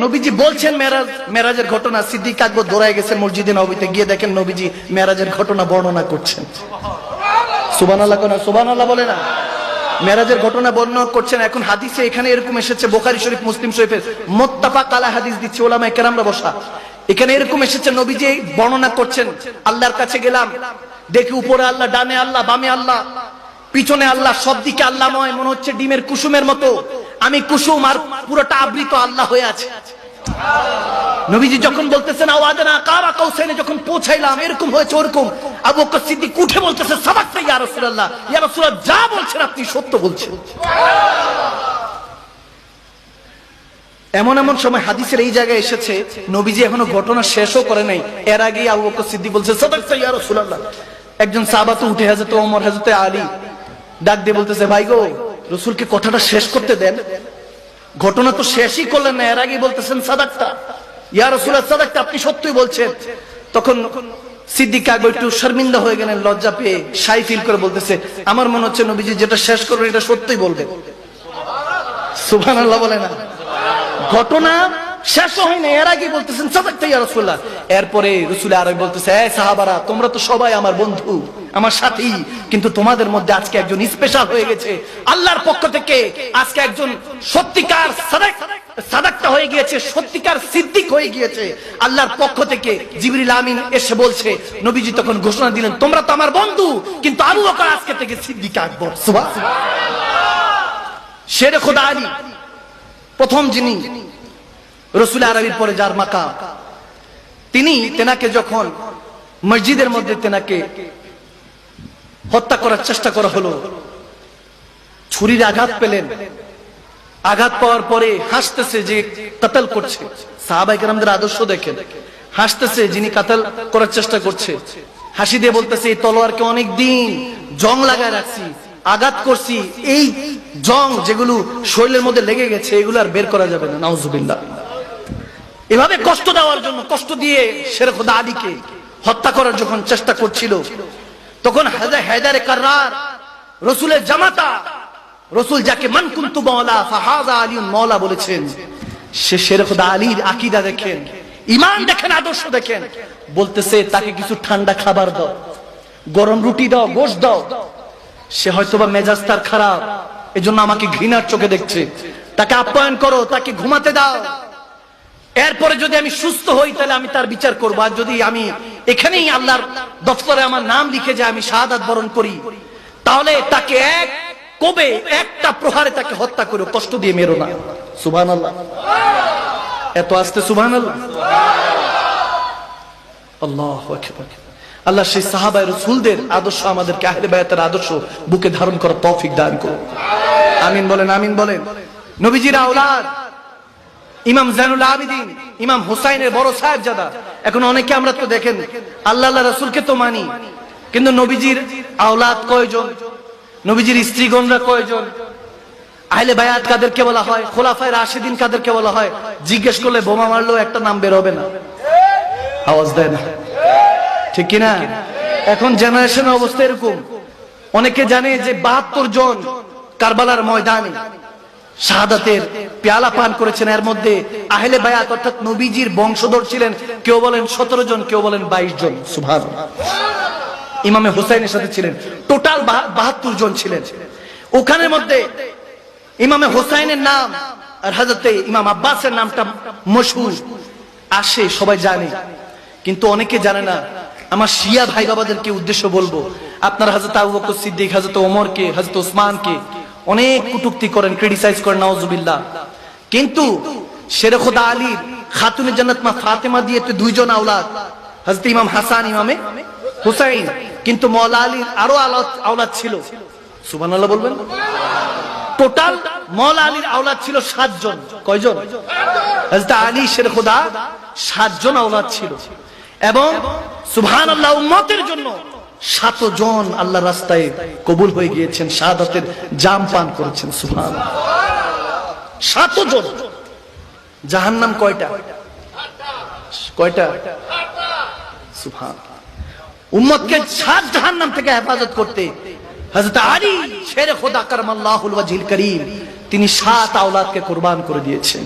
নবীজি বলছেন মেরাজের ঘটনা, সিদ্দিক আকবর দৌড়ায় গেছেন মসজিদে নববীতে, গিয়ে দেখেন নবীজি মেরাজের ঘটনা বর্ণনা করছেন। সুবহানাল্লাহ কোন সুবহানাল্লাহ বলে না? মেরাজের ঘটনা বর্ণনা করছেন। এখন হাদিসে এখানে এরকম এসেছে, বুখারী শরীফ মুসলিম শরীফের মুত্তাফাক আলা হাদিস দিচ্ছে উলামায়ে কেরামরা বসা, এখানে এরকম এসেছে নবীজি বর্ণনা করছেন, আল্লাহর কাছে গেলাম, দেখি উপরে আল্লাহ, ডানে আল্লাহ, বামে আল্লাহ, পিছনে আল্লাহ, সব দিকে আল্লাহময়, মনে হচ্ছে ডিমের কুসুমের মতো। আমি কুসুম আর পুরোটা আবৃত আল্লাহ হয়ে আছে। নবীজি যখন বলতেছেন আওয়াদানা কাবা কাউসাইনে, যখন পৌঁছাইলাম এরকম হয়েছে ওরকম, আবু বকর সিদ্দিক উঠে বলতেছে সাবাকতা ইয়া রাসূলুল্লাহ, ইয়া রাসূলুল্লাহ যা বলছেন আপনি সত্য বলছেন। এমন এমন সময় হাদিসের এই জায়গায় এসেছে, নবীজি এখনো ঘটনা শেষও করে নাই, এর আগেই আবু বকর সিদ্দিক বলছে সাবাকতা ইয়া রাসূলুল্লাহ। একজন সাহাবা তো উঠে, হযরত ওমর, হযরত আলী ডাক দিয়ে বলতেছে, ভাই গো, রাসূলকে কথাটা শেষ করতে দেন, ঘটনা তো শেষই করলেন না, এর আগেই বলতেছেন সাদাকতা ইয়া রাসূলুল্লাহ, সাদাকতা আপনি সত্যই বলছেন। তখন সিদ্দিক আকবর একটু শর্মিন্দা হয়ে গেলেন, লজ্জা পেয়ে শাই ফিল করে বলতেছে, আমার মনে হচ্ছে নবীজি যেটা শেষ করবেন এটা সত্যই বলবেন। সুবহানাল্লাহ বলে না? ঘটনা শেষ হয় না, এর আগে বলতেছেন সাদাকতা ইয়া রাসূলুল্লাহ। এরপরে রাসূল আরবি বলতেছে, এই সাহাবারা, তোমরা তো সবাই আমার বন্ধু, আমার সাথী, কিন্তু তোমাদের মধ্যে আজকে একজন স্পেশাল হয়ে গেছে আল্লাহর পক্ষ থেকে, আজকে একজন সত্যিকার সাদাকতা হয়ে গিয়েছে, সত্যিকার সিদ্দিক হয়ে গিয়েছে আল্লাহর পক্ষ থেকে। জিবরিল আমিন এসে বলছে, নবীজি তখন ঘোষণা দিলেন, তোমরা তো আমার বন্ধু, কিন্তু আবু বকর আজকে থেকে সিদ্দিক আকবর। সুবহানাল্লাহ। শেরে খোদা আলী প্রথম যিনি রাসূল আরবির পরে যার মাকাম, তেনাকে যখন মসজিদের মধ্যে তেনাকে হত্যা করার চেষ্টা করা হলো, ছুরির আঘাত পেলেন, আঘাত পাওয়ার পরে হাসতেছে যে কাতল করছে। সাহাবায়ে কেরামদের আদর্শ দেখেন, হাসতেছে যিনি কাতল করার চেষ্টা করছে, হাসি দিয়ে বলতেছে, এই তলোয়ারকে অনেক দিন জং লাগায় রাখছি, আঘাত করছি, এই জং যেগুলো শরীরের মধ্যে লেগে গেছে এগুলো আর বের করা যাবে না, নাউজুবিল্লাহ। এভাবে কষ্ট দেওয়ার জন্য, কষ্ট দিয়ে শেরে খোদা আলীকে হত্যা করার যখন চেষ্টা করছিল, তখন হায়দারে কাররার, রাসূলের জামাতা, রাসূল যাকে মান কুনতু মাওলা ফাহাযা আলীউন মাওলা বলেছেন, সে শেরে খোদা আলীর আকীদা দেখেন, ঈমান দেখেন, আদর্শ দেখেন, বলতেছে তাকে কিছু ঠান্ডা খাবার দাও, গরম রুটি দাও, গোশত দাও। সে হয়তোবা মেজাজ তার খারাপ, এজন্য আমাকে ঘৃণার চোখে দেখছে, তাকে আপ্যায়ন করো, তাকে ঘুমাতে দাও, এরপরে যদি আমি সুস্থ হই তাহলে আমি তার বিচার করবো, আর যদি আমি এখানেই আল্লাহর দফতরে আমার নাম লিখে যায়, আমি শাহাদাত বরণ করি, তাহলে তাকে এক কবে একটা প্রহারে তাকে হত্যা করো, কষ্ট দিয়ে মেরো না। সুবহানাল্লাহ। এত আস্তে সুবহানাল্লাহ। আল্লাহু আকবার। আল্লাহ সেই সাহাবায়ে রাসূলদের আদর্শ আমাদেরকে, আহলে বায়াতের আদর্শ বুকে ধারণ করার তৌফিক দান করুন। আমিন বলেন, আমিন বলেন। নবীজির আওলাদ ইমাম জাইনুল আবিদিন, ইমাম হুসাইনের বড় সাহেবজাদা। এখন অনেকে আমরা তো দেখেন আল্লাহ রাসূলকে তো মানি, কিন্তু নবীজির আওলাদ কয়জন, নবীজির স্ত্রীগণরা কয়জন, আহলে বায়াত কাদেরকে বলা হয়, খোলাফায়ে রাশিদিন কাদেরকে বলা হয়, জিজ্ঞেস করলে বোমা মারলেও একটা নাম বের হবে না, আওয়াজ দেয় না, ঠিক কিনা? এখন জেনারেশনের অবস্থা এরকম। অনেকে জানে যে ৭২ জন কারবালার ময়দানে শাহাদাতের পেয়ালা পান করেছেন, এর মধ্যে আহলে বায়াত অর্থাৎ নবীজির বংশধর ছিলেন কেউ বলেন ১৭ জন, কেউ বলেন ২২ জন। সুবহানাল্লাহ। ইমামে হুসাইনের সাথে ছিলেন টোটাল ৭২ জন ছিলেন। ওখানের মধ্যে ইমামে হুসাইনের নাম আর হযরতে ইমাম আব্বাসের নামটা মশহুর আসে, সবাই জানে, কিন্তু অনেকে জানে না। আমার শিয়া ভাই বাবাদেরকে উদ্দেশ্য বলবো, আপনারা হযরত আবু বকর সিদ্দিক, হযরত ওমরকে, হযরত ওসমানকে অনেক কটূক্তি করেন, ক্রিটিসাইজ করেন, নাউজুবিল্লাহ, কিন্তু শেরে খোদা আলীর খাতুনে জান্নাত মা ফাতেমা দিয়ে তো 2 জন আওলাদ, হযরত ইমাম হাসান, ইমামে হুসাইন, কিন্তু মাওলা আলীর আরো আওলাদ ছিল। সুবহানাল্লাহ বলবেন। টোটাল মাওলা আলীর আওলাদ ছিল 7 জন। কয়জন? হযরত আলী শেরে খোদা 7 জন আওলাদ ছিল, এবং সুবহানাল্লাহ উম্মতের জন্য 7 জন আল্লাহর রাস্তায় কবুল হয়ে গিয়েছেন, শাহাদাতের জাম পান করেছেন। সুবহানাল্লাহ। 7 জন। জাহান্নাম কয়টা? কয়টা? সুবহানাল্লাহ। উম্মতকে 7 জাহান্নাম থেকে হেফাজত করতে হযরত আলী শেরে খোদা কারমাল্লাহুল ওয়াজহিল কারীম তিনি 7 আওলাদকে কুরবান করে দিয়েছেন।